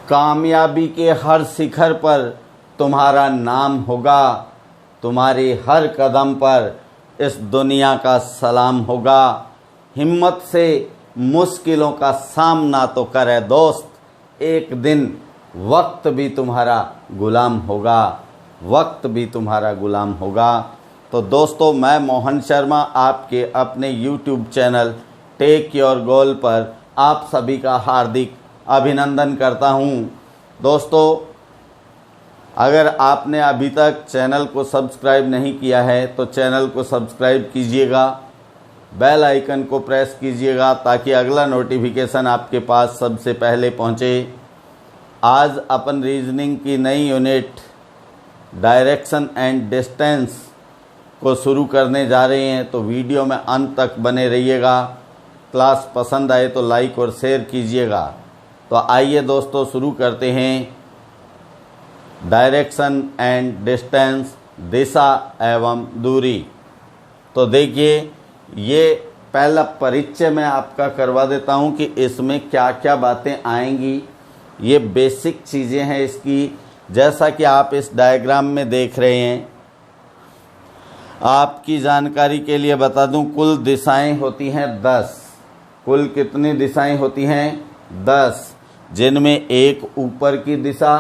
कामयाबी के हर शिखर पर तुम्हारा नाम होगा, तुम्हारी हर कदम पर इस दुनिया का सलाम होगा। हिम्मत से मुश्किलों का सामना तो करे दोस्त, एक दिन वक्त भी तुम्हारा गुलाम होगा, वक्त भी तुम्हारा गुलाम होगा। तो दोस्तों, मैं मोहन शर्मा आपके अपने YouTube channel take your goal पर आप सभी का हार्दिक अभिनंदन करता हूं। दोस्तों, अगर आपने अभी तक चैनल को सब्सक्राइब नहीं किया है तो चैनल को सब्सक्राइब कीजिएगा, बेल आइकन को प्रेस कीजिएगा ताकि अगला नोटिफिकेशन आपके पास सबसे पहले पहुंचे। आज अपन रीजनिंग की नई यूनिट डायरेक्शन एंड डिस्टेंस को शुरू करने जा रहे हैं, तो वीडियो में अंत तक बने रहिएगा। क्लास पसंद आए तो लाइक और शेयर कीजिएगा। तो आइए दोस्तों, शुरू करते हैं। डायरेक्शन एंड डिस्टेंस, दिशा एवं दूरी। तो देखिए, ये पहला परिचय मैं आपका करवा देता हूं कि इसमें क्या क्या बातें आएंगी। ये बेसिक चीज़ें हैं इसकी, जैसा कि आप इस डायग्राम में देख रहे हैं। आपकी जानकारी के लिए बता दूं, कुल दिशाएं होती हैं 10। कुल कितनी दिशाएं होती हैं? 10, जिनमें एक ऊपर की दिशा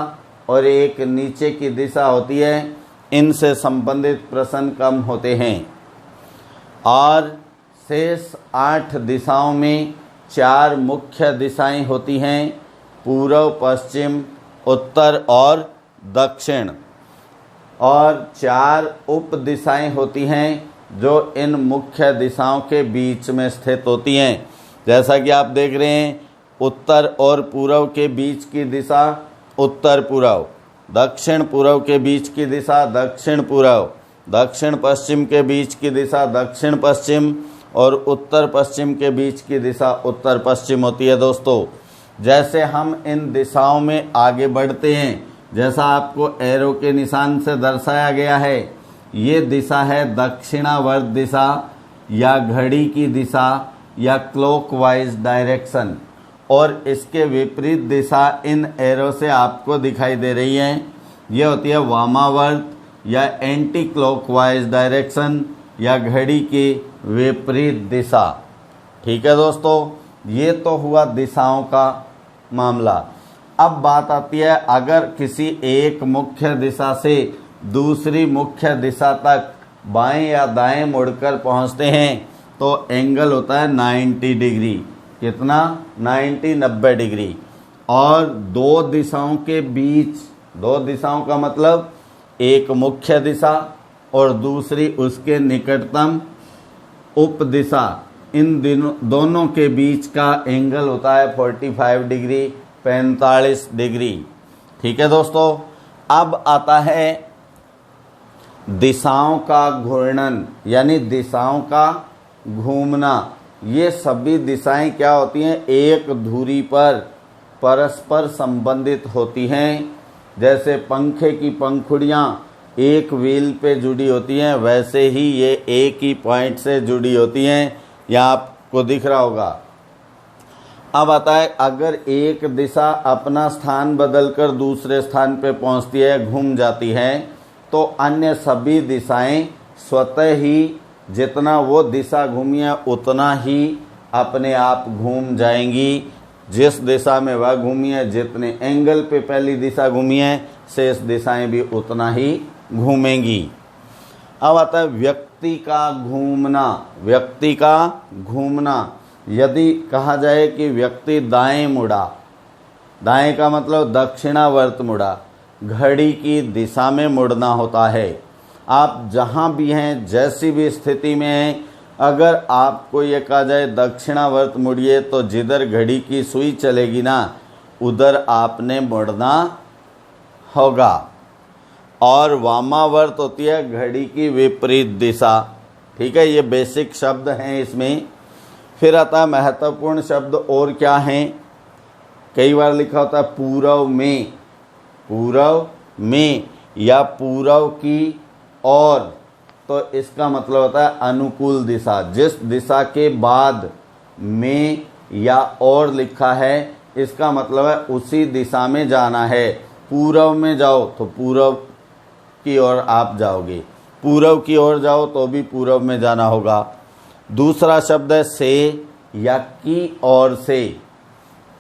और एक नीचे की दिशा होती है। इनसे संबंधित प्रश्न कम होते हैं। और शेष 8 दिशाओं में 4 मुख्य दिशाएं होती हैं, पूर्व, पश्चिम, उत्तर और दक्षिण। और 4 उप दिशाएं होती हैं जो इन मुख्य दिशाओं के बीच में स्थित होती हैं। जैसा कि आप देख रहे हैं, उत्तर और पूर्व के बीच की दिशा उत्तर पूर्व, दक्षिण पूर्व के बीच की दिशा दक्षिण पूर्व, दक्षिण पश्चिम के बीच की दिशा दक्षिण पश्चिम और उत्तर पश्चिम के बीच की दिशा उत्तर पश्चिम होती है। दोस्तों, जैसे हम इन दिशाओं में आगे बढ़ते हैं, जैसा आपको एरो के निशान से दर्शाया गया है, ये दिशा है दक्षिणावर्त दिशा या घड़ी की दिशा या क्लॉकवाइज डायरेक्शन। और इसके विपरीत दिशा इन एरो से आपको दिखाई दे रही है, ये होती है वामावर्त या एंटी क्लॉकवाइज डायरेक्शन या घड़ी की विपरीत दिशा। ठीक है दोस्तों, ये तो हुआ दिशाओं का मामला। अब बात आती है, अगर किसी एक मुख्य दिशा से दूसरी मुख्य दिशा तक बाएं या दाएं मुड़कर पहुंचते हैं तो एंगल होता है 90 डिग्री। कितना? 90 डिग्री। और दो दिशाओं के बीच, दो दिशाओं का मतलब एक मुख्य दिशा और दूसरी उसके निकटतम उप दिशा, इन दोनों के बीच का एंगल होता है 45 डिग्री, 45 डिग्री। ठीक है दोस्तों, अब आता है दिशाओं का घूर्णन, यानी दिशाओं का घूमना। ये सभी दिशाएं क्या होती हैं? एक धुरी पर परस्पर संबंधित होती हैं। जैसे पंखे की पंखुड़ियां एक व्हील पे जुड़ी होती हैं, वैसे ही ये एक ही पॉइंट से जुड़ी होती हैं। यहाँ आपको दिख रहा होगा। अब आता है, अगर एक दिशा अपना स्थान बदलकर दूसरे स्थान पे पहुंचती है, घूम जाती है, तो अन्य सभी दिशाएं स्वतः ही, जितना वो दिशा घूमी है उतना ही अपने आप घूम जाएंगी। जिस दिशा में वह घूमी है, जितने एंगल पे पहली दिशा घूमी है, शेष दिशाएं भी उतना ही घूमेंगी। अब आता है व्यक्ति का घूमना। व्यक्ति का घूमना, यदि कहा जाए कि व्यक्ति दाएं मुड़ा, दाएं का मतलब दक्षिणावर्त मुड़ा, घड़ी की दिशा में मुड़ना होता है। आप जहाँ भी हैं, जैसी भी स्थिति में हैं, अगर आपको ये कहा जाए दक्षिणावर्त मुड़िए, तो जिधर घड़ी की सुई चलेगी ना, उधर आपने मुड़ना होगा। और वामावर्त होती है घड़ी की विपरीत दिशा। ठीक है, ये बेसिक शब्द हैं इसमें। फिर आता है महत्वपूर्ण शब्द और क्या हैं। कई बार लिखा होता है पूर्व में, पूर्व में या पूर्व की और, तो इसका मतलब होता है अनुकूल दिशा। जिस दिशा के बाद में या और लिखा है, इसका मतलब है उसी दिशा में जाना है। पूर्व में जाओ तो पूर्व की ओर आप जाओगे, पूर्व की ओर जाओ तो भी पूर्व में जाना होगा। दूसरा शब्द है से या की ओर से,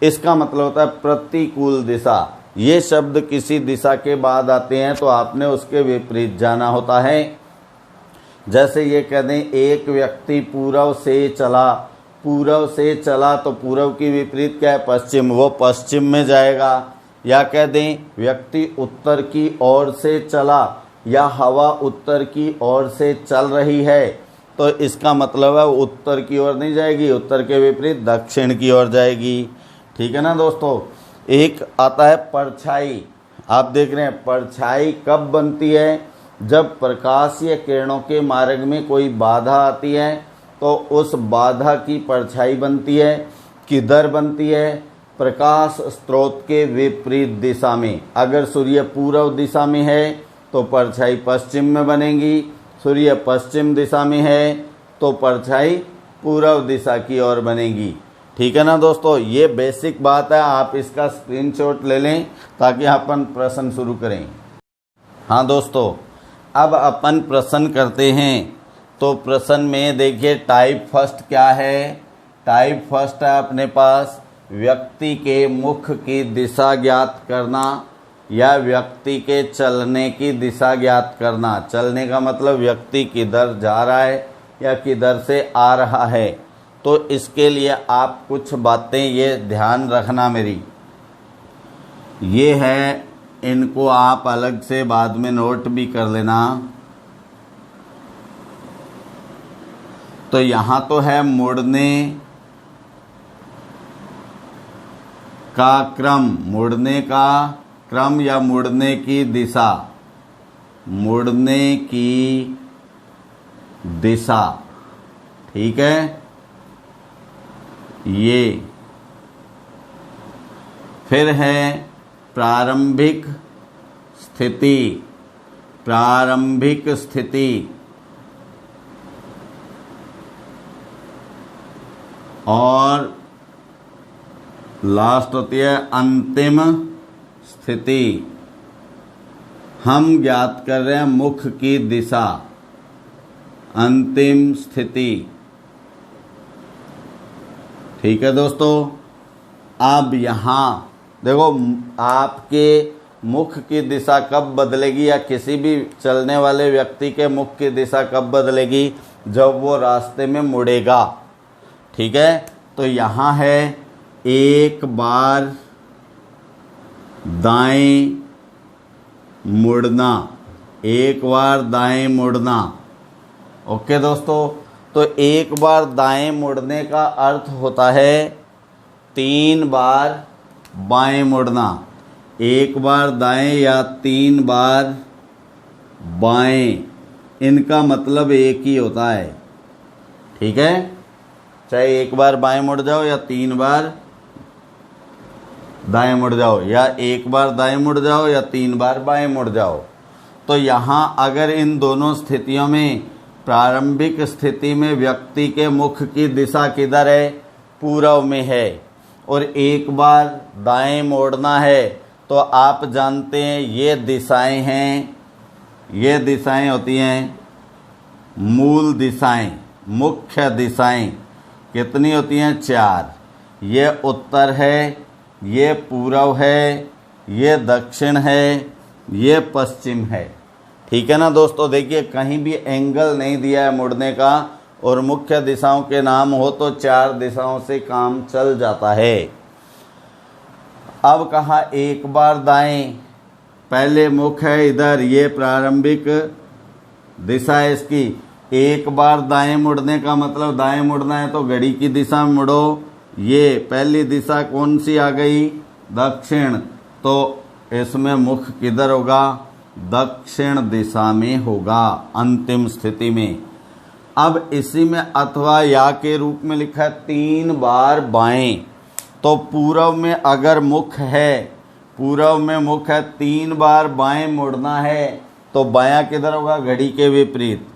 इसका मतलब होता है प्रतिकूल दिशा। ये शब्द किसी दिशा के बाद आते हैं तो आपने उसके विपरीत जाना होता है। जैसे ये कह दें एक व्यक्ति पूर्व से चला, पूर्व से चला तो पूर्व की विपरीत क्या है, पश्चिम, वो पश्चिम में जाएगा। या कह दें व्यक्ति उत्तर की ओर से चला या हवा उत्तर की ओर से चल रही है तो इसका मतलब है उत्तर की ओर नहीं जाएगी, उत्तर के विपरीत दक्षिण की ओर जाएगी। ठीक है ना दोस्तों। एक आता है परछाई। आप देख रहे हैं परछाई कब बनती है, जब प्रकाश या किरणों के मार्ग में कोई बाधा आती है तो उस बाधा की परछाई बनती है। किधर बनती है, प्रकाश स्रोत के विपरीत दिशा में। अगर सूर्य पूर्व दिशा में है तो परछाई पश्चिम में बनेगी, सूर्य पश्चिम दिशा में है तो परछाई पूर्व दिशा की ओर बनेगी। ठीक है ना दोस्तों, ये बेसिक बात है, आप इसका स्क्रीनशॉट ले लें ताकि अपन प्रश्न शुरू करें। हाँ दोस्तों, अब अपन प्रश्न करते हैं। तो प्रश्न में देखिए टाइप फर्स्ट क्या है। टाइप फर्स्ट है अपने पास व्यक्ति के मुख की दिशा ज्ञात करना या व्यक्ति के चलने की दिशा ज्ञात करना। चलने का मतलब व्यक्ति किधर जा रहा है या किधर से आ रहा है। तो इसके लिए आप कुछ बातें ये ध्यान रखना मेरी, ये है, इनको आप अलग से बाद में नोट भी कर लेना। तो यहाँ तो है मुड़ने का क्रम, मुड़ने का क्रम या मुड़ने की दिशा, मुड़ने की दिशा। ठीक है, ये फिर है प्रारंभिक स्थिति, प्रारंभिक स्थिति और लास्ट होती है अंतिम स्थिति। हम ज्ञात कर रहे हैं मुख की दिशा, अंतिम स्थिति। ठीक है दोस्तों। अब यहाँ देखो आपके मुख की दिशा कब बदलेगी या किसी भी चलने वाले व्यक्ति के मुख की दिशा कब बदलेगी, जब वो रास्ते में मुड़ेगा। ठीक है, तो यहाँ है एक बार दाएं मुड़ना, एक बार दाएं मुड़ना। ओके दोस्तों, तो एक बार दाएं मुड़ने का अर्थ होता है 3 बार बाएं मुड़ना। एक बार दाएं या 3 बार बाएं, इनका मतलब एक ही होता है। ठीक है, चाहे एक बार बाएं मुड़ जाओ या 3 बार दाएं मुड़ जाओ, या एक बार दाएं मुड़ जाओ या 3 बार बाएं मुड़ जाओ। तो यहाँ अगर इन दोनों स्थितियों में प्रारंभिक स्थिति में व्यक्ति के मुख की दिशा किधर है, पूर्व में है, और एक बार दाएं मोड़ना है तो आप जानते हैं ये दिशाएं हैं, ये दिशाएं होती हैं मूल दिशाएं, मुख्य दिशाएं। कितनी होती हैं, 4। ये उत्तर है, ये पूर्व है, ये दक्षिण है, ये पश्चिम है। ठीक है ना दोस्तों। देखिए कहीं भी एंगल नहीं दिया है मुड़ने का, और मुख्य दिशाओं के नाम हो तो 4 दिशाओं से काम चल जाता है। अब कहा एक बार दाएं, पहले मुख है इधर, ये प्रारंभिक दिशा है इसकी। एक बार दाएं मुड़ने का मतलब दाएं मुड़ना है तो घड़ी की दिशा में मुड़ो। ये पहली दिशा कौन सी आ गई, दक्षिण, तो इसमें मुख किधर होगा, दक्षिण दिशा में होगा अंतिम स्थिति में। अब इसी में अथवा या के रूप में लिखा है 3 बार बाएं, तो पूर्व में अगर मुख है, पूर्व में मुख है, 3 बार बाएं मुड़ना है तो बायां किधर होगा, घड़ी के विपरीत।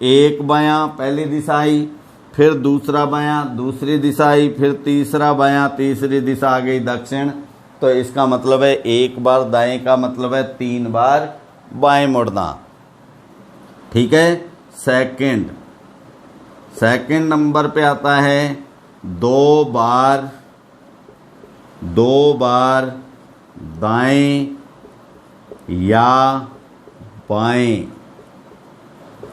एक बायां पहली दिशा आई, फिर दूसरा बायां, दूसरी दिशा आई, फिर तीसरा बायां, तीसरी दिशा आ गई दक्षिण। तो इसका मतलब है एक बार दाएं का मतलब है 3 बार बाएं मुड़ना। ठीक है। सेकंड नंबर पे आता है 2 बार दाएं या बाएं।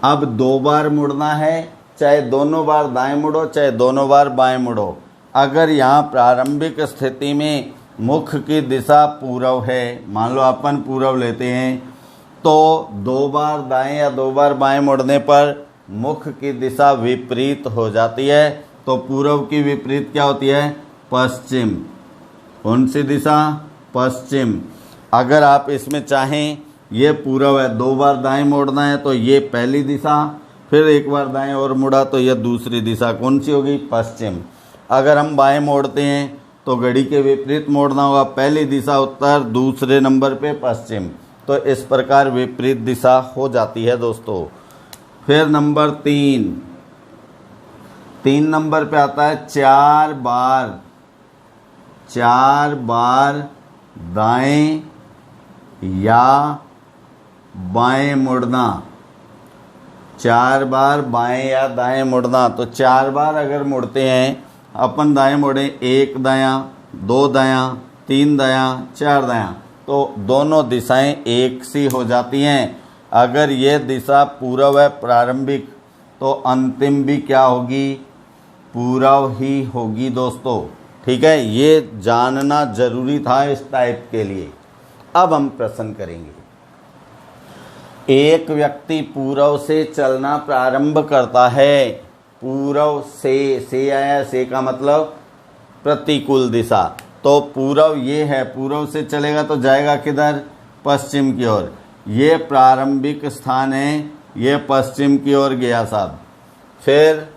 अब 2 बार मुड़ना है, चाहे दोनों बार दाएं मुड़ो चाहे दोनों बार बाएं मुड़ो। अगर यहाँ प्रारंभिक स्थिति में मुख की दिशा पूर्व है, मान लो अपन पूर्व लेते हैं, तो 2 बार दाएं या 2 बार बाएं मुड़ने पर मुख की दिशा विपरीत हो जाती है। तो पूर्व की विपरीत क्या होती है? पश्चिम। कौन सी दिशा? पश्चिम। अगर आप इसमें चाहें, ये पूर्व है, 2 बार दाएं मोड़ना है तो ये पहली दिशा, फिर एक बार दाएं और मुड़ा तो यह दूसरी दिशा। कौन सी होगी? पश्चिम। अगर हम बाएं मोड़ते हैं तो घड़ी के विपरीत मोड़ना होगा, पहली दिशा उत्तर, दूसरे नंबर पे पश्चिम। तो इस प्रकार विपरीत दिशा हो जाती है दोस्तों। फिर नंबर 3 नंबर पे आता है 4 बार दाएं या बाएं मुड़ना। 4 बार बाएं या दाएं मुड़ना। तो 4 बार अगर मुड़ते हैं अपन, दाएं मुड़े, 1 दायां, 2 दायां, 3 दायां, 4 दायां, तो दोनों दिशाएं एक सी हो जाती हैं। अगर ये दिशा पूर्व है प्रारंभिक, तो अंतिम भी क्या होगी? पूर्व ही होगी दोस्तों। ठीक है, ये जानना जरूरी था इस टाइप के लिए। अब हम प्रश्न करेंगे। एक व्यक्ति पूर्व से चलना प्रारंभ करता है। पूर्व से आया, से का मतलब प्रतिकूल दिशा। तो पूर्व ये है, पूर्व से चलेगा तो जाएगा किधर? पश्चिम की ओर। ये प्रारंभिक स्थान है, ये पश्चिम की ओर गया साहब। फिर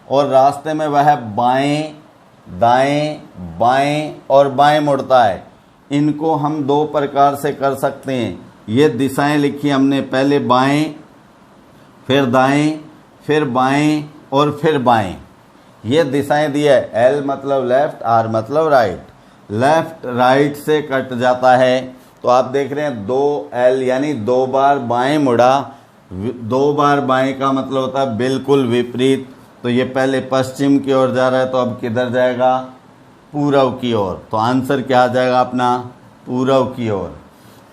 और रास्ते में वह बाएं, दाएं, बाएं और बाएं मुड़ता है। इनको हम 2 प्रकार से कर सकते हैं। ये दिशाएं लिखी हमने, पहले बाएं, फिर दाएं, फिर बाएं और फिर बाएं। ये दिशाएं दी है। L मतलब लेफ्ट, R मतलब राइट। लेफ्ट राइट से कट जाता है। तो आप देख रहे हैं 2L यानी 2 बार बाएं मुड़ा। 2 बार बाएं का मतलब होता है बिल्कुल विपरीत। तो ये पहले पश्चिम की ओर जा रहा है, तो अब किधर जाएगा? पूर्व की ओर। तो आंसर क्या आ जाएगा अपना? पूर्व की ओर।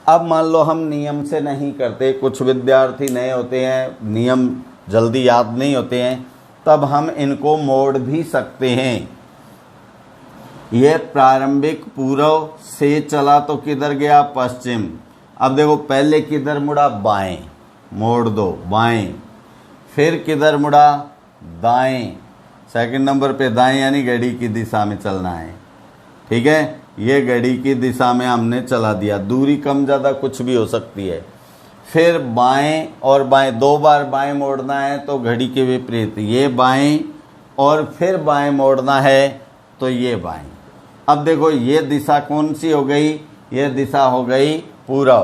अब मान लो हम नियम से नहीं करते, कुछ विद्यार्थी नए होते हैं, नियम जल्दी याद नहीं होते हैं, तब हम इनको मोड़ भी सकते हैं। ये प्रारंभिक पूर्व से चला तो किधर गया? पश्चिम। अब देखो पहले किधर मुड़ा? बाएं, मोड़ दो बाएं। फिर किधर मुड़ा? दाएं। सेकंड नंबर पे दाएं यानी घड़ी की दिशा में चलना है। ठीक है, ये घड़ी की दिशा में हमने चला दिया। दूरी कम ज़्यादा कुछ भी हो सकती है। फिर बाएं और बाएं, 2 बार बाएं मोड़ना है तो घड़ी के विपरीत ये बाएं, और फिर बाएं मोड़ना है तो ये बाएं। अब देखो ये दिशा कौन सी हो गई? ये दिशा हो गई पूर्व।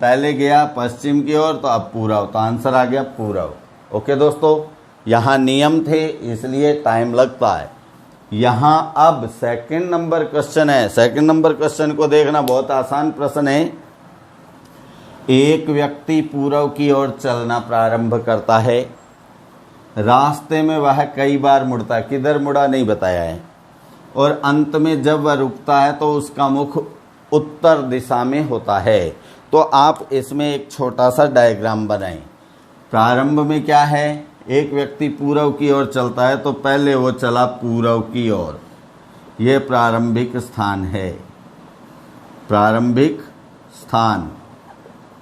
पहले गया पश्चिम की ओर, तो अब पूर्व। तो आंसर आ गया पूर्व। ओके दोस्तों, यहाँ नियम थे इसलिए टाइम लगता है। यहाँ अब सेकंड नंबर क्वेश्चन है। सेकंड नंबर क्वेश्चन को देखना, बहुत आसान प्रश्न है। एक व्यक्ति पूर्व की ओर चलना प्रारंभ करता है। रास्ते में वह कई बार मुड़ता है, किधर मुड़ा नहीं बताया है। और अंत में जब वह रुकता है तो उसका मुख उत्तर दिशा में होता है। तो आप इसमें एक छोटा सा डायग्राम बनाएं। प्रारंभ में क्या है? एक व्यक्ति पूर्व की ओर चलता है, तो पहले वो चला पूर्व की ओर। ये प्रारंभिक स्थान है, प्रारंभिक स्थान।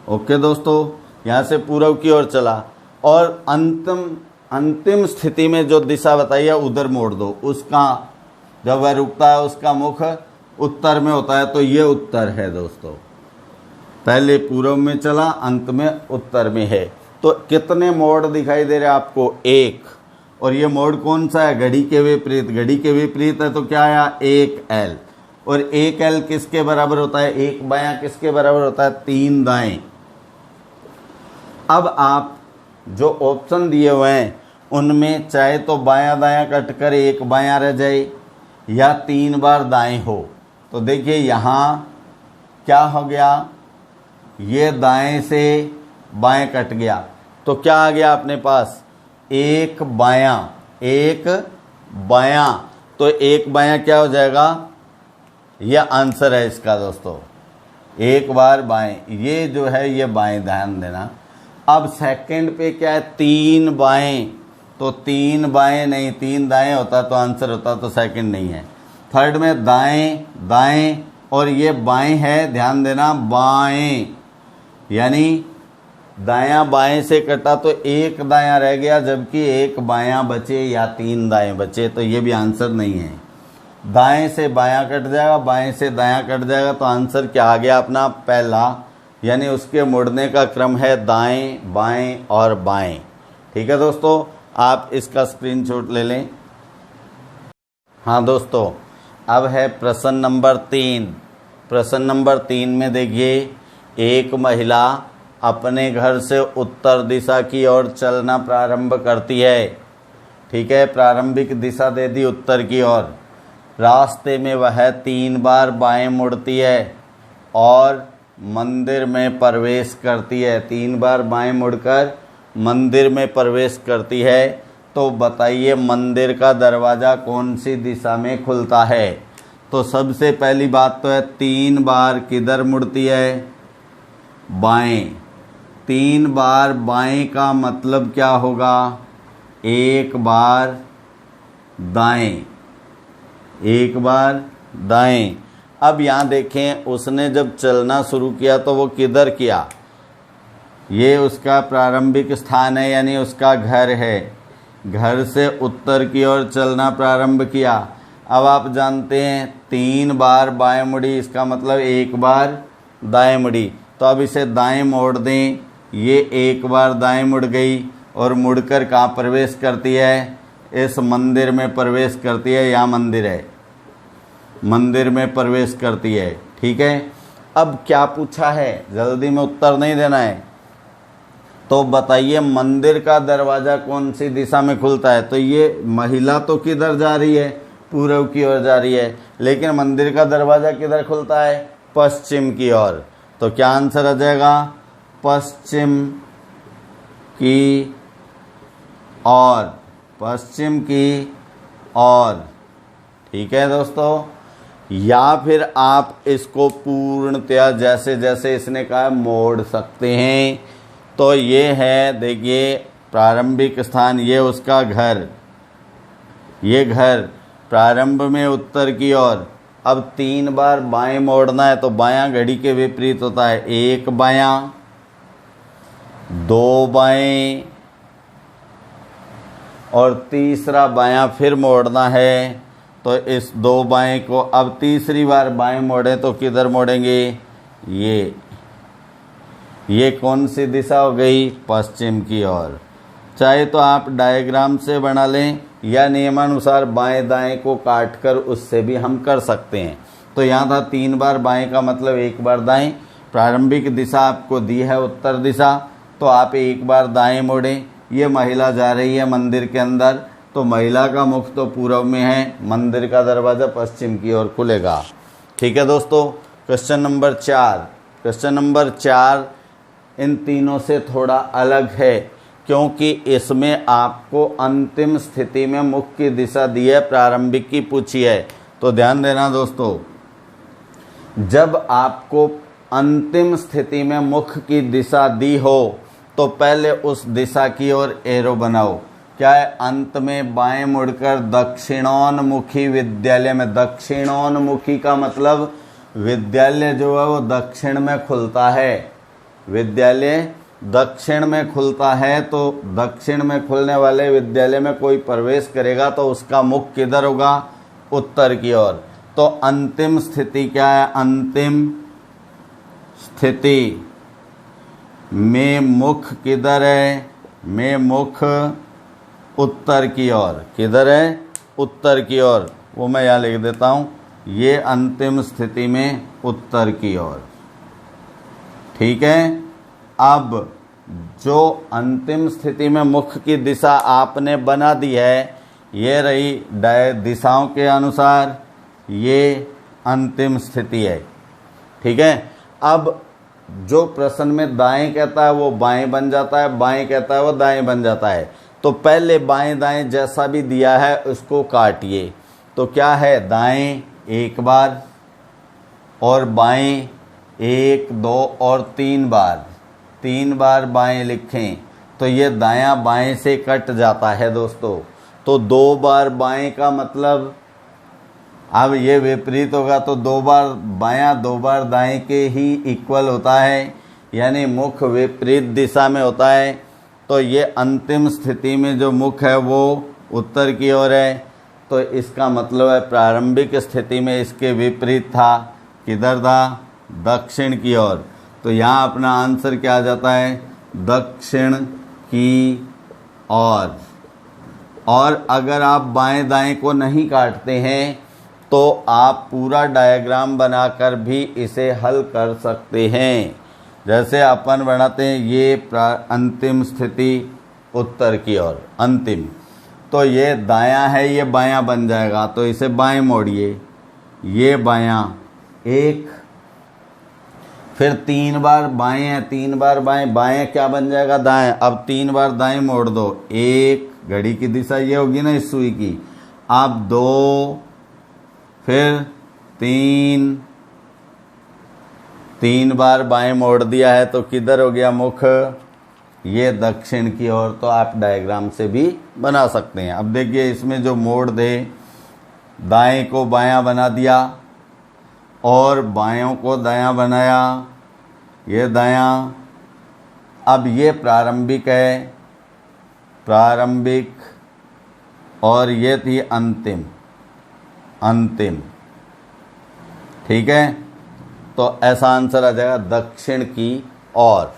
ओके दोस्तों, यहाँ से पूर्व की ओर चला, और अंतिम स्थिति में जो दिशा बताई है उधर मोड़ दो। उसका जब वह रुकता है उसका मुख उत्तर में होता है, तो ये उत्तर है दोस्तों। पहले पूर्व में चला, अंत में उत्तर में है। तो कितने मोड़ दिखाई दे रहे हैं आपको? 1। और ये मोड़ कौन सा है? घड़ी के विपरीत। घड़ी के विपरीत है तो क्या आया? 1L। और 1L किसके बराबर होता है? 1 बायां किसके बराबर होता है? 3 दाएं। अब आप जो ऑप्शन दिए हुए हैं उनमें चाहे तो बायां दायां कट कर एक बायां रह जाए या 3 बार दाएं हो। तो देखिए यहाँ क्या हो गया, ये दाएं से बाएं कट गया तो क्या आ गया अपने पास, एक बायां, एक बायां। तो एक बायां क्या हो जाएगा, यह आंसर है इसका दोस्तों, एक बार बाएं, ये जो है ये बाएं, ध्यान देना। अब सेकंड पे क्या है, 3 बाएं, तो 3 बाएं नहीं 3 दाएं होता तो आंसर होता, तो सेकंड नहीं है। थर्ड में दाएं दाएं और ये बाएं है, ध्यान देना बाएं, यानी दायां बाएं से कटा तो एक दायां रह गया जबकि एक बायां बचे या 3 दाएं बचे, तो ये भी आंसर नहीं है। दाएं से बायां कट जाएगा, बाएं से दायां कट जाएगा, तो आंसर क्या आ गया अपना, पहला, यानी उसके मुड़ने का क्रम है दाएं बाएं और बाएं। ठीक है दोस्तों, आप इसका स्क्रीनशॉट ले लें। हाँ दोस्तों, अब है प्रश्न नंबर 3। प्रश्न नंबर 3 में देखिए, एक महिला अपने घर से उत्तर दिशा की ओर चलना प्रारंभ करती है। ठीक है, प्रारंभिक दिशा दे दी उत्तर की ओर। रास्ते में वह 3 बार बाएं मुड़ती है और मंदिर में प्रवेश करती है। 3 बार बाएं मुड़कर मंदिर में प्रवेश करती है। तो बताइए मंदिर का दरवाज़ा कौन सी दिशा में खुलता है। तो सबसे पहली बात तो है 3 बार किधर मुड़ती है, बाएं। 3 बार बाएं का मतलब क्या होगा, एक बार दाएं, एक बार दाएं। अब यहाँ देखें, उसने जब चलना शुरू किया तो वो किधर किया, ये उसका प्रारंभिक स्थान है यानी उसका घर है। घर से उत्तर की ओर चलना प्रारंभ किया। अब आप जानते हैं 3 बार बाएं मुड़ी, इसका मतलब एक बार दाएं मुड़ी। तो अब इसे दाएं मोड़ दें, ये एक बार दाएं मुड़ गई और मुड़कर कहाँ प्रवेश करती है, इस मंदिर में प्रवेश करती है। यहाँ मंदिर है, मंदिर में प्रवेश करती है। ठीक है, अब क्या पूछा है, जल्दी में उत्तर नहीं देना है। तो बताइए मंदिर का दरवाज़ा कौन सी दिशा में खुलता है। तो ये महिला तो किधर जा रही है, पूर्व की ओर जा रही है, लेकिन मंदिर का दरवाज़ा किधर खुलता है, पश्चिम की ओर। तो क्या आंसर आ जाएगा, पश्चिम की ओर, पश्चिम की ओर। ठीक है दोस्तों, या फिर आप इसको पूर्णतया जैसे जैसे इसने कहा मोड़ सकते हैं। तो ये है, देखिए प्रारंभिक स्थान, ये उसका घर, ये घर प्रारंभ में उत्तर की ओर। अब 3 बार बाएं मोड़ना है तो बायां घड़ी के विपरीत होता है, एक बायां, 2 बाएं और तीसरा बायां फिर मोड़ना है। तो इस 2 बाएं को अब तीसरी बार बाएं मोड़ें तो किधर मोड़ेंगे, ये कौन सी दिशा हो गई, पश्चिम की ओर। चाहे तो आप डायग्राम से बना लें या नियमानुसार बाएं दाएं को काट कर उससे भी हम कर सकते हैं। तो यहाँ था 3 बार बाएं का मतलब एक बार दाएं। प्रारंभिक दिशा आपको दी है उत्तर दिशा, तो आप एक बार दाएं मोड़ें। ये महिला जा रही है मंदिर के अंदर, तो महिला का मुख तो पूर्व में है, मंदिर का दरवाज़ा पश्चिम की ओर खुलेगा। ठीक है दोस्तों, क्वेश्चन नंबर 4। क्वेश्चन नंबर 4 इन तीनों से थोड़ा अलग है क्योंकि इसमें आपको अंतिम स्थिति में मुख की दिशा दी है, प्रारंभिक की पूछी है। तो ध्यान देना दोस्तों, जब आपको अंतिम स्थिति में मुख की दिशा दी हो तो पहले उस दिशा की ओर एरो बनाओ। क्या है, अंत में बाएं मुड़कर दक्षिणोन्मुखी विद्यालय में, दक्षिणोन्मुखी का मतलब विद्यालय जो है वो दक्षिण में खुलता है, विद्यालय दक्षिण में खुलता है। तो दक्षिण में खुलने वाले विद्यालय में कोई प्रवेश करेगा तो उसका मुख किधर होगा, उत्तर की ओर। तो अंतिम स्थिति क्या है, अंतिम स्थिति में मुख किधर है, में मुख उत्तर की ओर, किधर है, उत्तर की ओर। वो मैं यहाँ लिख देता हूँ, ये अंतिम स्थिति में उत्तर की ओर। ठीक है, अब जो अंतिम स्थिति में मुख की दिशा आपने बना दी है, ये रही दिशाओं के अनुसार ये अंतिम स्थिति है। ठीक है। अब जो प्रश्न में दाएं कहता है वो बाएं बन जाता है, बाएं कहता है वो दाएं बन जाता है। तो पहले बाएं दाएं जैसा भी दिया है उसको काटिए। तो क्या है, दाएं एक बार और बाएं 1 2 और 3 बार, 3 बार बाएं लिखें तो ये दायां बाएं से कट जाता है दोस्तों। तो 2 बार बाएं का मतलब, अब ये विपरीत होगा तो 2 बार बायां 2 बार दाएं के ही इक्वल होता है, यानी मुख विपरीत दिशा में होता है। तो ये अंतिम स्थिति में जो मुख है वो उत्तर की ओर है, तो इसका मतलब है प्रारंभिक स्थिति में इसके विपरीत था। किधर था, दक्षिण की ओर। तो यहाँ अपना आंसर क्या आ जाता है, दक्षिण की ओर। और अगर आप बाएं दाएं को नहीं काटते हैं तो आप पूरा डायग्राम बनाकर भी इसे हल कर सकते हैं। जैसे अपन बनाते हैं ये अंतिम स्थिति उत्तर की ओर, अंतिम, तो ये दायां है, ये बायां बन जाएगा, तो इसे बाएं मोड़िए, ये बायां एक, फिर 3 बार बाएं है, 3 बार बाएं, बाएं क्या बन जाएगा, दाएं। अब 3 बार दाएं मोड़ दो, 1, घड़ी की दिशा ये होगी ना इस सुई की, अब 2, फिर 3 बार बाएं मोड़ दिया है तो किधर हो गया मुख, ये दक्षिण की ओर। तो आप डायग्राम से भी बना सकते हैं। अब देखिए इसमें जो मोड़ दे, दाएं को बायां बना दिया और बायों को दायां बनाया, ये दायां। अब ये प्रारंभिक है, प्रारंभिक, और ये थी अंतिम, अंतिम। ठीक है, तो ऐसा आंसर आ जाएगा दक्षिण की ओर।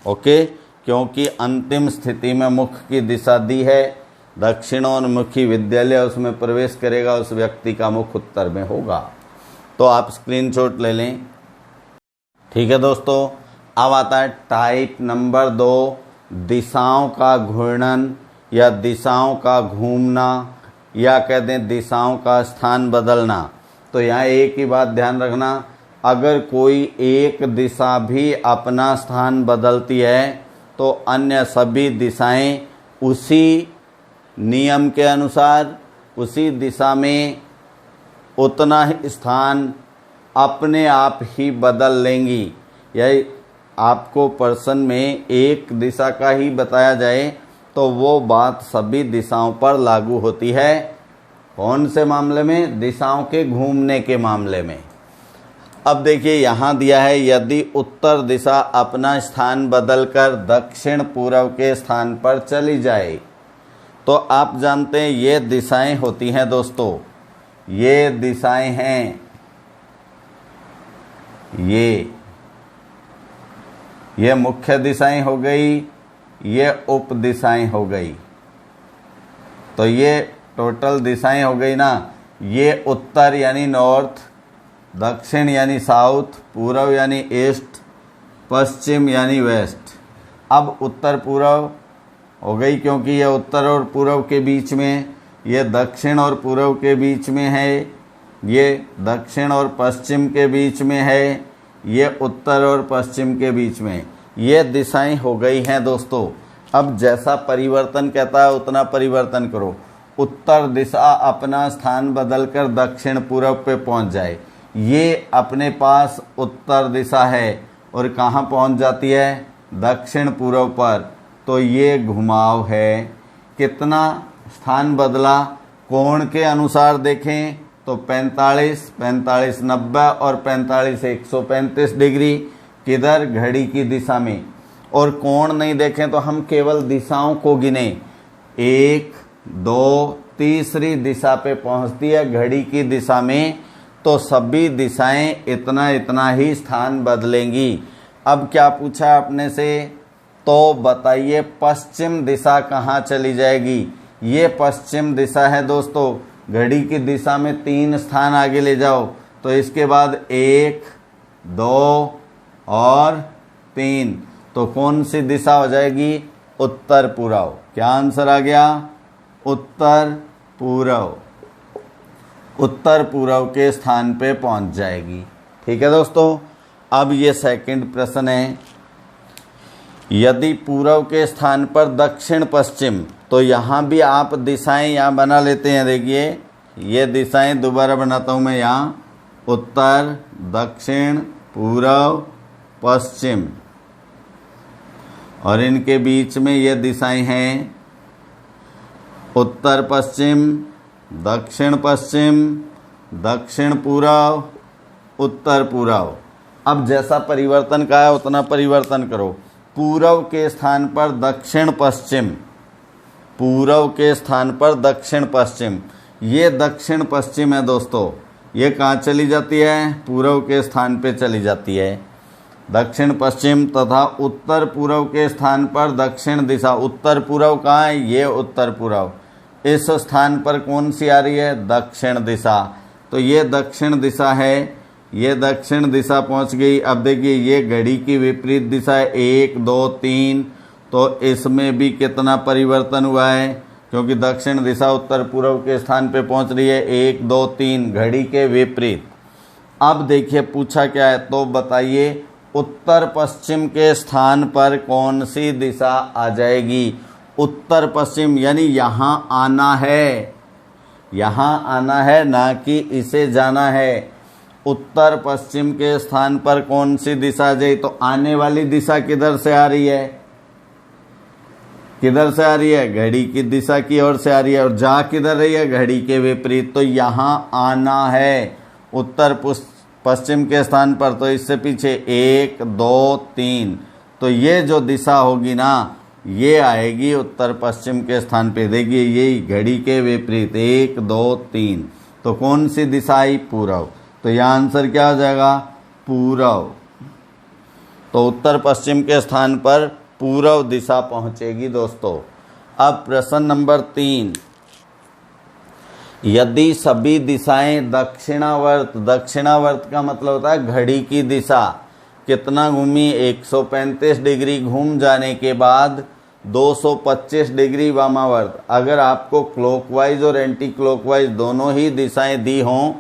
ओके, क्योंकि अंतिम स्थिति में मुख की दिशा दी है, दक्षिणोन्मुखी विद्यालय उसमें प्रवेश करेगा, उस व्यक्ति का मुख उत्तर में होगा। तो आप स्क्रीनशॉट ले लें। ठीक है दोस्तों, अब आता है टाइप नंबर 2, दिशाओं का घूर्णन या दिशाओं का घूमना, या कहते हैं दिशाओं का स्थान बदलना। तो यहाँ एक ही बात ध्यान रखना, अगर कोई एक दिशा भी अपना स्थान बदलती है तो अन्य सभी दिशाएं उसी नियम के अनुसार उसी दिशा में उतना ही स्थान अपने आप ही बदल लेंगी। यही आपको प्रश्न में एक दिशा का ही बताया जाए तो वो बात सभी दिशाओं पर लागू होती है। कौन से मामले में, दिशाओं के घूमने के मामले में। अब देखिए यहाँ दिया है, यदि उत्तर दिशा अपना स्थान बदलकर दक्षिण पूर्व के स्थान पर चली जाए, तो आप जानते हैं ये दिशाएं होती हैं दोस्तों, ये दिशाएं हैं, ये मुख्य दिशाएं हो गई, ये उप दिशाएं हो गई। तो ये टोटल दिशाएं हो गई ना। ये उत्तर यानी नॉर्थ, दक्षिण यानी साउथ, पूर्व यानी ईस्ट, पश्चिम यानी वेस्ट। अब उत्तर पूर्व हो गई क्योंकि ये उत्तर और पूर्व के बीच में, ये दक्षिण और पूर्व के बीच में है, ये दक्षिण और पश्चिम के बीच में है, ये उत्तर और पश्चिम के बीच में। ये दिशाएं हो गई हैं दोस्तों। अब जैसा परिवर्तन कहता है उतना परिवर्तन करो। उत्तर दिशा अपना स्थान बदलकर दक्षिण पूर्व पे पहुंच जाए, ये अपने पास उत्तर दिशा है और कहाँ पहुंच जाती है, दक्षिण पूर्व पर। तो ये घुमाव है। कितना स्थान बदला, कोण के अनुसार देखें तो 45, 45 90 और 45 135 डिग्री, किधर, घड़ी की दिशा में। और कोण नहीं देखें तो हम केवल दिशाओं को गिने, 1 2 तीसरी दिशा पे पहुंचती है घड़ी की दिशा में, तो सभी दिशाएं इतना इतना ही स्थान बदलेंगी। अब क्या पूछा आपने से, तो बताइए पश्चिम दिशा कहाँ चली जाएगी। ये पश्चिम दिशा है दोस्तों, घड़ी की दिशा में 3 स्थान आगे ले जाओ, तो इसके बाद 1 2 और 3, तो कौन सी दिशा हो जाएगी? उत्तर पूर्व। क्या आंसर आ गया? उत्तर पूर्व। उत्तर पूर्व के स्थान पे पहुंच जाएगी। ठीक है दोस्तों, अब ये सेकंड प्रश्न है, यदि पूर्व के स्थान पर दक्षिण पश्चिम, तो यहाँ भी आप दिशाएं यहाँ बना लेते हैं। देखिए ये दिशाएं दोबारा बनाता हूँ मैं यहाँ, उत्तर, दक्षिण, पूर्व, पश्चिम, और इनके बीच में ये दिशाएं हैं उत्तर पश्चिम, दक्षिण पश्चिम, दक्षिण पूर्व, उत्तर पूर्व। अब जैसा परिवर्तन का है उतना परिवर्तन करो। पूर्व के स्थान पर दक्षिण पश्चिम, पूर्व के स्थान पर दक्षिण पश्चिम, ये दक्षिण पश्चिम है दोस्तों, ये कहाँ चली जाती है? पूर्व के स्थान पे चली जाती है। दक्षिण पश्चिम तथा उत्तर पूर्व के स्थान पर दक्षिण दिशा, उत्तर पूर्व कहाँ है? ये उत्तर पूर्व। इस स्थान पर कौन सी आ रही है? दक्षिण दिशा। तो ये दक्षिण दिशा है, ये दक्षिण दिशा पहुंच गई। अब देखिए ये घड़ी की विपरीत दिशा है, 1 2 3, तो इसमें भी कितना परिवर्तन हुआ है? क्योंकि दक्षिण दिशा उत्तर पूर्व के स्थान पे पहुंच रही है, 1 2 3 घड़ी के विपरीत। अब देखिए पूछा क्या है, तो बताइए उत्तर पश्चिम के स्थान पर कौन सी दिशा आ जाएगी? उत्तर पश्चिम यानी यहाँ आना है, यहाँ आना है, ना कि इसे जाना है। उत्तर पश्चिम के स्थान पर कौन सी दिशा आ जाए? तो आने वाली दिशा किधर से आ रही है? किधर से आ रही है? घड़ी की दिशा की ओर से आ रही है, और जा किधर रही है? घड़ी के विपरीत। तो यहाँ आना है उत्तर पश्चिम के स्थान पर, तो इससे पीछे 1 2 3, तो ये जो दिशा होगी ना, ये आएगी उत्तर पश्चिम के स्थान पे। देखिए ये घड़ी के विपरीत 1 2 3, तो कौन सी दिशा आई? पूर्व। तो यह आंसर क्या हो जाएगा? पूर्व। तो उत्तर पश्चिम के स्थान पर पूर्व दिशा पहुंचेगी दोस्तों। अब प्रश्न नंबर 3, यदि सभी दिशाएं दक्षिणावर्त, दक्षिणावर्त का मतलब होता है घड़ी की दिशा, कितना घूमी? 135 डिग्री घूम जाने के बाद 225 डिग्री वामावर्त। अगर आपको क्लॉकवाइज और एंटी क्लॉकवाइज दोनों ही दिशाएं दी हों,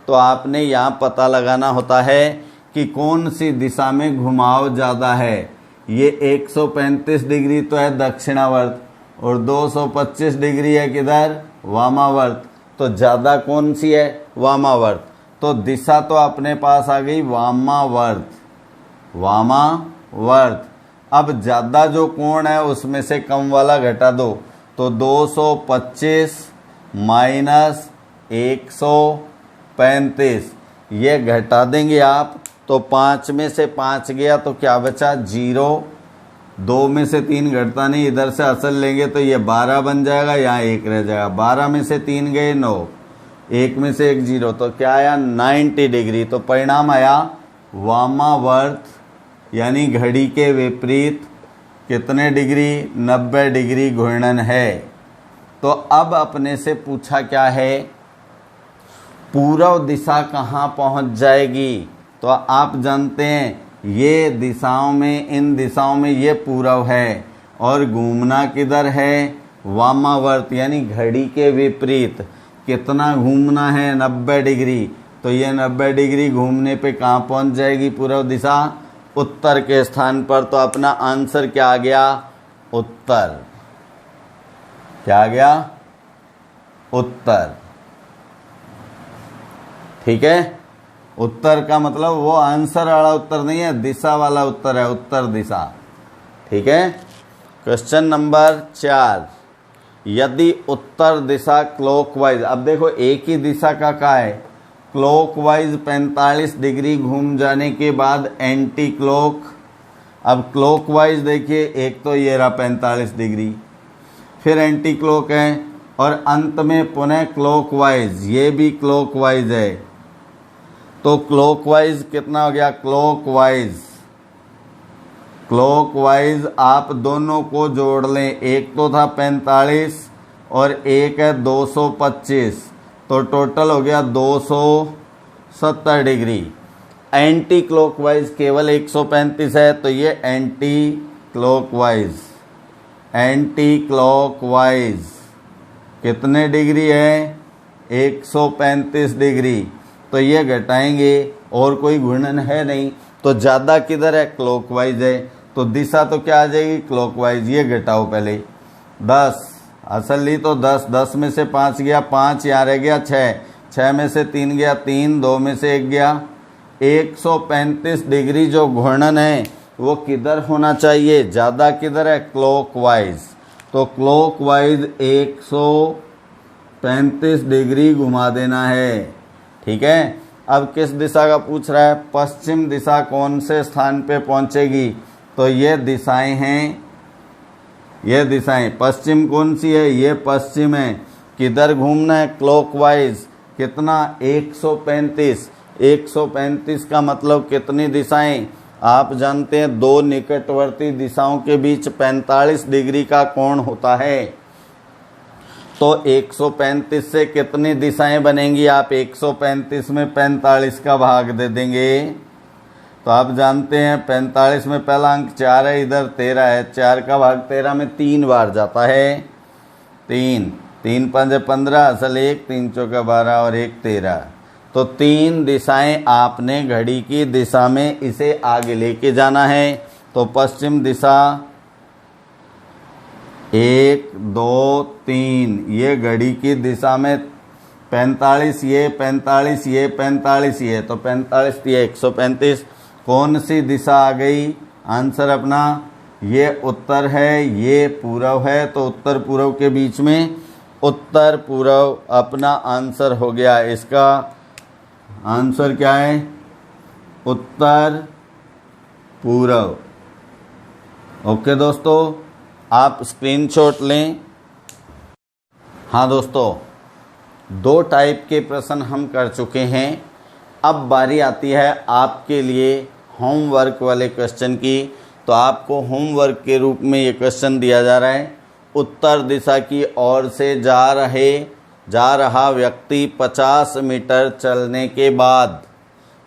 तो आपने यहाँ पता लगाना होता है कि कौन सी दिशा में घुमाव ज़्यादा है। ये 135 डिग्री तो है दक्षिणावर्त, और 225 डिग्री है किधर? वामावर्त। तो ज़्यादा कौन सी है? वामावर्त। तो दिशा तो अपने पास आ गई वामावर्त, वामावर्त। अब ज़्यादा जो कोण है उसमें से कम वाला घटा दो, तो 225 माइनस 135, ये घटा देंगे आप, तो 5 में से 5 गया तो क्या बचा? 0। 2 में से 3 घटता नहीं, इधर से असल लेंगे तो ये 12 बन जाएगा, यहाँ 1 रह जाएगा। 12 में से 3 गए 9, 1 में से 1 0, तो क्या आया? 90 डिग्री। तो परिणाम आया वामावर्त, यानी घड़ी के विपरीत कितने डिग्री? 90 डिग्री घूर्णन है। तो अब अपने से पूछा क्या है? पूर्व दिशा कहाँ पहुँच जाएगी? तो आप जानते हैं ये दिशाओं में, इन दिशाओं में ये पूर्व है, और घूमना किधर है? वामावर्त, यानी घड़ी के विपरीत। कितना घूमना है? 90 डिग्री। तो ये 90 डिग्री घूमने पे कहाँ पहुँच जाएगी पूर्व दिशा? उत्तर के स्थान पर। तो अपना आंसर क्या आ गया? उत्तर। क्या आ गया? उत्तर। ठीक है, उत्तर का मतलब वो आंसर वाला उत्तर नहीं है, दिशा वाला उत्तर है, उत्तर दिशा। ठीक है। क्वेश्चन नंबर 4, यदि उत्तर दिशा क्लॉकवाइज, अब देखो एक ही दिशा का क्या है, क्लॉकवाइज 45 डिग्री घूम जाने के बाद एंटी क्लॉक। अब क्लॉकवाइज देखिए, एक तो ये रहा 45 डिग्री, फिर एंटी क्लॉक है, और अंत में पुनः क्लॉकवाइज, ये भी क्लॉकवाइज है। तो क्लॉकवाइज कितना हो गया? क्लॉकवाइज, क्लॉकवाइज आप दोनों को जोड़ लें, एक तो था 45 और एक है 225, तो टोटल हो गया 270 डिग्री। एंटी क्लॉकवाइज केवल 135 है, तो ये एंटी क्लॉकवाइज कितने डिग्री है? 135 डिग्री। तो ये घटाएंगे और कोई घूर्णन है नहीं, तो ज़्यादा किधर है? क्लॉकवाइज है, तो दिशा तो क्या आ जाएगी? क्लॉकवाइज। ये घटाओ पहले 10, असल ली तो 10 में से 5 गया, 5 यहाँ रह गया 6 में से 3 गया 3, 2 में से 1 गया। 135 डिग्री जो घूर्णन है वो किधर होना चाहिए? ज़्यादा किधर है? क्लॉकवाइज। तो क्लॉकवाइज 135 डिग्री घुमा देना है। ठीक है, अब किस दिशा का पूछ रहा है? पश्चिम दिशा कौन से स्थान पे पहुंचेगी? तो ये दिशाएं हैं, ये दिशाएं। पश्चिम कौन सी है? ये पश्चिम है। किधर घूमना है? क्लॉकवाइज। कितना? 135। 135 का मतलब कितनी दिशाएं? आप जानते हैं दो निकटवर्ती दिशाओं के बीच 45 डिग्री का कोण होता है। तो 135 से कितनी दिशाएं बनेंगी? आप 135 में 45 का भाग दे देंगे। तो आप जानते हैं 45 में पहला अंक 4 है, इधर 13 है। 4 का भाग 13 में 3 बार जाता है। 3 5 15, असल 1, 3 चौका 12 और 1 13। तो 3 दिशाएं आपने घड़ी की दिशा में इसे आगे लेके जाना है। तो पश्चिम दिशा 1 2 3, ये घड़ी की दिशा में 45, ये 45, ये 45, ये तो 45, ये 135। कौन सी दिशा आ गई? आंसर अपना ये उत्तर है, ये पूर्व है, तो उत्तर पूर्व के बीच में उत्तर पूर्व अपना आंसर हो गया। इसका आंसर क्या है? उत्तर पूर्व। ओके दोस्तों, आप स्क्रीनशॉट लें। हाँ दोस्तों, 2 टाइप के प्रश्न हम कर चुके हैं। अब बारी आती है आपके लिए होमवर्क वाले क्वेश्चन की। तो आपको होमवर्क के रूप में ये क्वेश्चन दिया जा रहा है। उत्तर दिशा की ओर से जा रहा व्यक्ति 50 मीटर चलने के बाद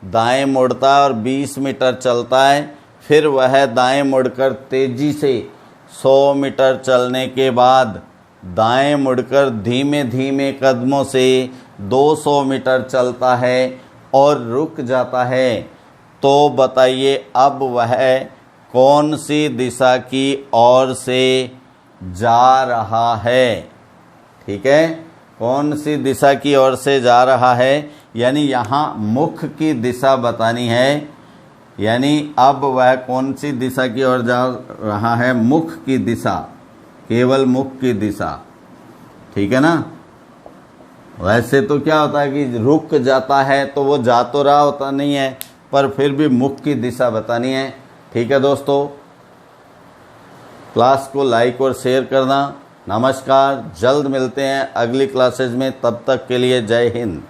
दाएं मुड़ता है और 20 मीटर चलता है। फिर वह दाएं मुड़कर तेजी से 100 मीटर चलने के बाद दाएं मुड़कर धीमे धीमे कदमों से 200 मीटर चलता है और रुक जाता है। तो बताइए अब वह कौन सी दिशा की ओर से जा रहा है? ठीक है, कौन सी दिशा की ओर से जा रहा है, यानी यहाँ मुख की दिशा बतानी है। यानी अब वह कौन सी दिशा की ओर जा रहा है? मुख की दिशा, केवल मुख की दिशा। ठीक है ना? वैसे तो क्या होता है कि रुक जाता है, तो वो जा तो रहा होता नहीं है, पर फिर भी मुख की दिशा बतानी है। ठीक है दोस्तों, क्लास को लाइक और शेयर करना। नमस्कार, जल्द मिलते हैं अगली क्लासेज में। तब तक के लिए जय हिंद।